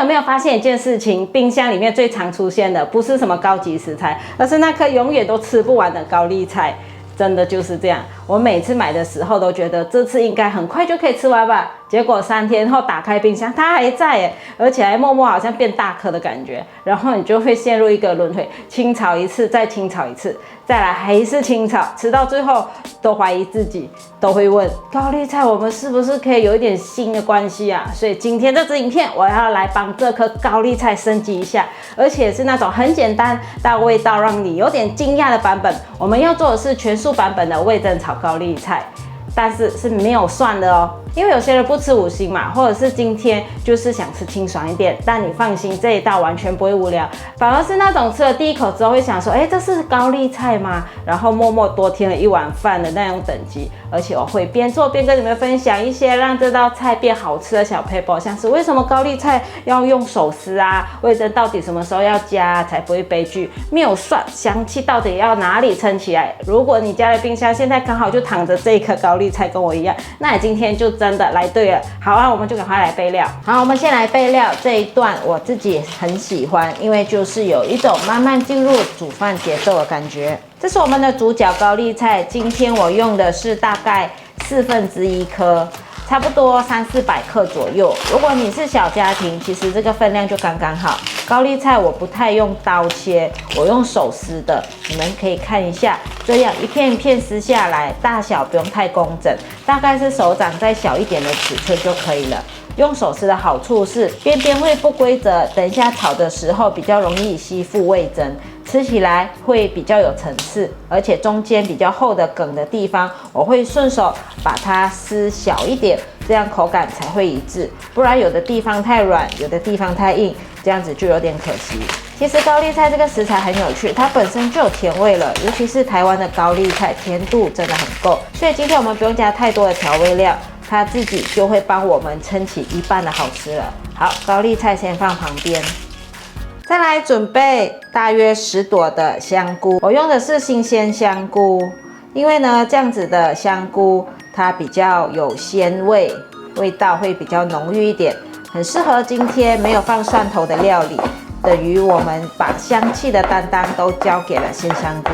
有沒有發現一件事情？冰箱裡面最常出現的不是什麼高級食材，而是那顆永遠都吃不完的高麗菜。真的就是這樣，我每次買的時候都覺得這次應該很快就可以吃完吧，結果3天後打開冰箱，它還在耶，而且還默默好像變大顆的感覺，然後你就會陷入一個輪迴，清炒一次，再清炒一次，再來還是清炒，吃到最後都懷疑自己，都會問高麗菜我們是不是可以有一點新的關係啊？所以今天這支影片我要來幫這顆高麗菜升級一下，而且是那種很簡單但味道讓你有點驚訝的版本。我們要做的是全素版本的味噌炒高麗菜，但是是沒有蒜的哦，因為有些人不吃5辛嘛，或者是今天就是想吃清爽一點，但你放心，這一道完全不會無聊，反而是那種吃了第一口之後會想說，這是高麗菜嗎？然後默默多添了一碗飯的那種等級。而且我會邊做邊跟你們分享一些讓這道菜變好吃的小撇步，像是為什麼高麗菜要用手撕啊，味噌到底什麼時候要加才不會悲劇，沒有蒜香氣到底要哪裡撐起來？如果你家的冰箱現在剛好就躺着這一顆高麗菜跟我一樣，那你今天就真的來對了。好啊，我們就趕快來備料。好，我們先來備料。這一段我自己很喜歡，因為就是有一種慢慢進入煮飯節奏的感覺。這是我們的主角高麗菜，今天我用的是大概1/4顆，差不多300-400克左右。如果你是小家庭，其實这個分量就剛剛好。高麗菜我不太用刀切，我用手撕的，你們可以看一下，這樣一片一片撕下來，大小不用太工整，大概是手掌再小一點的尺寸就可以了。用手撕的好處是邊邊會不規則，等一下炒的時候比較容易吸附味噌，吃起來會比較有層次，而且中間比較厚的梗的地方，我會順手把它撕小一點，這樣口感才會一致，不然有的地方太軟，有的地方太硬，這樣子就有點可惜。其實高麗菜這個食材很有趣，它本身就有甜味了，尤其是台灣的高麗菜，甜度真的很夠，所以今天我們不用加太多的調味料，它自己就會幫我們撐起一半的好吃了。好，高麗菜先放旁邊，再來準備大約10朵的香菇，我用的是新鮮香菇，因為呢這樣子的香菇它比較有鮮味，味道會比較濃郁一點，很適合今天沒有放蒜頭的料理。等於我們把香氣的擔當都交給了鮮香菇。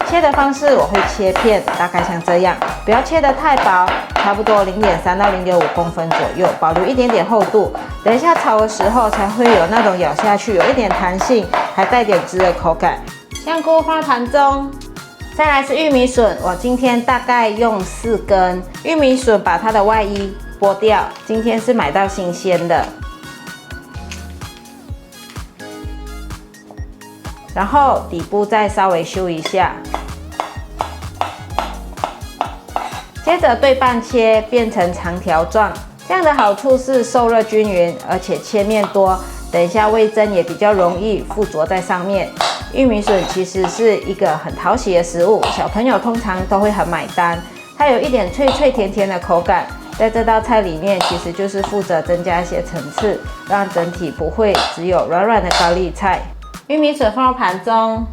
切的方式我會切片，大概像這樣，不要切得太薄，差不多0.3到0.5公分左右，保留一點點厚度。等一下炒的時候才會有那種咬下去有一點彈性，還帶點汁的口感。香菇放盤中，再來是玉米筍，我今天大概用4根玉米筍，把它的外衣剝掉。今天是買到新鮮的。然後底部再稍微修一下，接着對半切變成長條狀，這樣的好處是受熱均勻，而且切面多，等一下味噌也比較容易附着在上面。玉米筍其實是一個很討喜的食物，小朋友通常都會很買單，它有一點脆脆甜甜的口感，在這道菜裡面其實就是負責增加一些層次，讓整體不會只有軟軟的高麗菜。玉米筍放到盤中。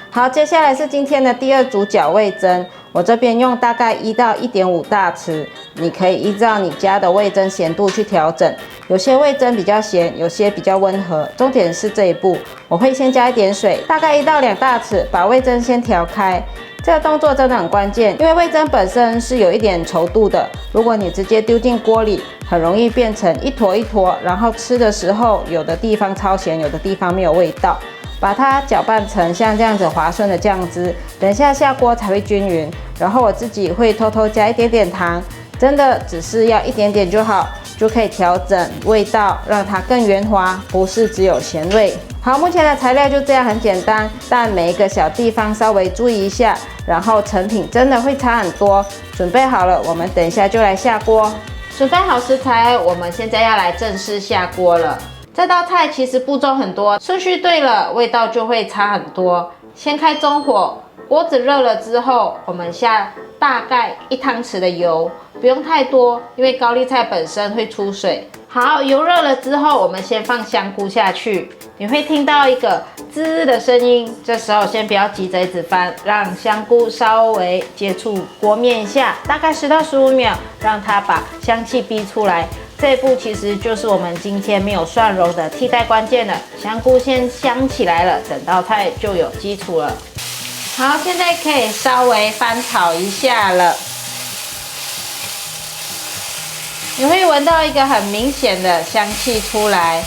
好，接下來是今天的第2主角味噌，我這邊用大概1到1.5大匙，你可以依照你家的味噌鹹度去調整，有些味噌比較鹹，有些比較溫和，重點是這一步，我會先加一點水，大概1到2大匙，把味噌先調開。這個動作真的很關鍵，因為味噌本身是有一點稠度的，如果你直接丟進鍋裡，很容易變成一坨一坨，然後吃的時候有的地方超鹹，有的地方沒有味道。把它攪拌成像這樣子滑順的醬汁，等一下下鍋才會均勻。然後我自己會偷偷加一點點糖，真的只是要一點點就好，就可以調整味道，讓它更圓滑，不是只有鹹味。好，目前的材料就這樣，很簡單，但每一個小地方稍微注意一下，然後成品真的會差很多。準備好了，我們等一下就來下鍋。準備好食材，我們現在要來正式下鍋了。這道菜其實步驟很多，順序對了，味道就會差很多。先開中火，鍋子熱了之後，我們下大概1湯匙的油，不用太多，因為高麗菜本身會出水。好，油熱了之後，我們先放香菇下去，你會聽到一個滋的聲音。這時候先不要急着一直翻，讓香菇稍微接觸鍋面一下，大概10到15秒，讓它把香氣逼出來。這一步其實就是我們今天沒有蒜蓉的替代關鍵了。香菇先香起來了，整道菜就有基礎了。好，現在可以稍微翻炒一下了。你會聞到一個很明顯的香氣出來。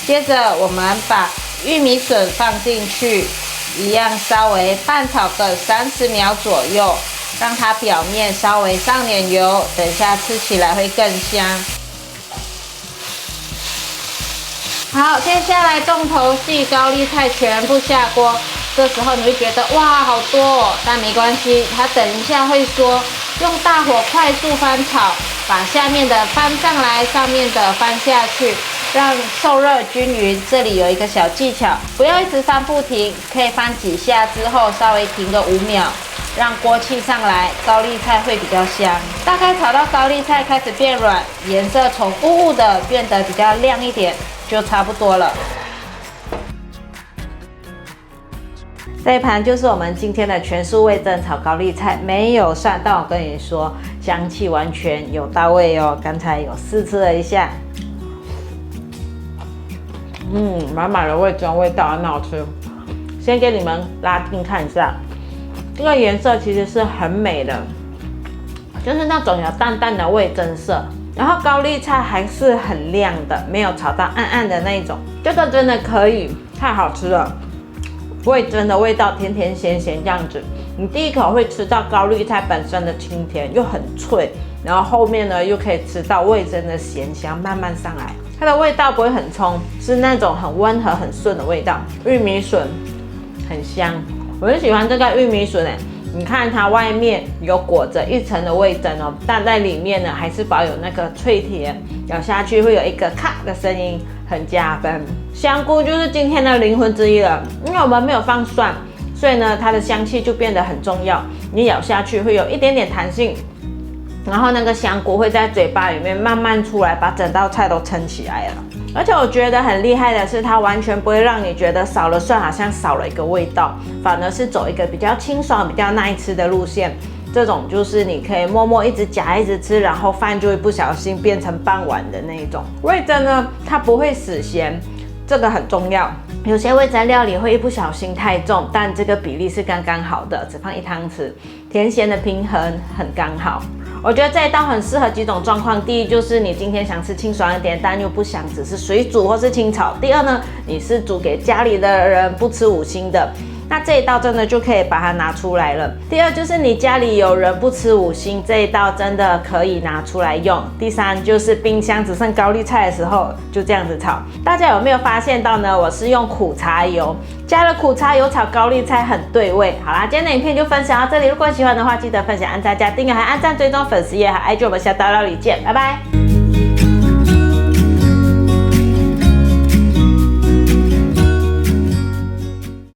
接着我們把玉米筍放進去，一樣稍微拌炒個30秒左右，讓它表面稍微上點油，等一下吃起來會更香。好，接下來重頭戲，高麗菜全部下鍋。這時候你會覺得哇，好多哦，但沒關係，它等一下會說，用大火快速翻炒，把下面的翻上來，上面的翻下去，讓受熱均勻。這裡有一個小技巧，不要一直翻不停，可以翻幾下之後稍微停個5秒，讓鍋氣上來，高麗菜會比較香。大概炒到高麗菜開始變軟，顏色從烏烏的變得比較亮一點，就差不多了。這一盤就是我們今天的全素味噌炒高麗菜，沒有蒜，但我跟你說，香氣完全有到位哦。剛才有試吃了一下，滿滿的味噌味道，很好吃。先給你們拉近看一下，這個顏色其實是很美的，就是那種有淡淡的味噌色，然後高麗菜還是很亮的，沒有炒到暗暗的那一種，這個真的可以，太好吃了。味噌的味道甜甜鹹鹹這樣子，你第一口會吃到高麗菜本身的清甜，又很脆，然後後面呢又可以吃到味噌的鹹香慢慢上來，它的味道不會很衝，是那種很溫和很順的味道。玉米筍很香，我很喜歡這個玉米筍你看它外面有裹着一層的味噌哦，但在裡面呢還是保有那個脆甜，咬下去會有一個咔的聲音，很加分。香菇就是今天的靈魂之一了，因為我們沒有放蒜，所以呢它的香氣就變得很重要。你咬下去會有一點點彈性，然後那個香菇會在嘴巴裡面慢慢出來，把整道菜都撐起來了。而且我覺得很厲害的是，它完全不會讓你覺得少了蒜好像少了一個味道，反而是走一個比較清爽、比較耐吃的路線。這種就是你可以默默一直夾一直吃，然後飯就會不小心變成半碗的那一種。味噌呢，它不會死鹹，這個很重要。有些味噌料理會一不小心太重，但這個比例是剛剛好的，只放1湯匙，甜鹹的平衡很剛好。我覺得這一道很適合幾種狀況。第一，就是你今天想吃清爽一點，但又不想只是水煮或是清炒。第二呢，你是煮給家裡的人不吃5星的，那這一道真的就可以把它拿出來了。第二就是你家裡有人不吃5星，這一道真的可以拿出來用。第三就是冰箱只剩高麗菜的時候，就這樣子炒。大家有沒有發現到呢？我是用苦茶油，加了苦茶油炒高麗菜，很對味。好啦，今天的影片就分享到這裡。如果喜歡的話，記得分享、按讚、加訂閱，還按讚追蹤粉絲頁，還IG。我們下道料理見，拜拜。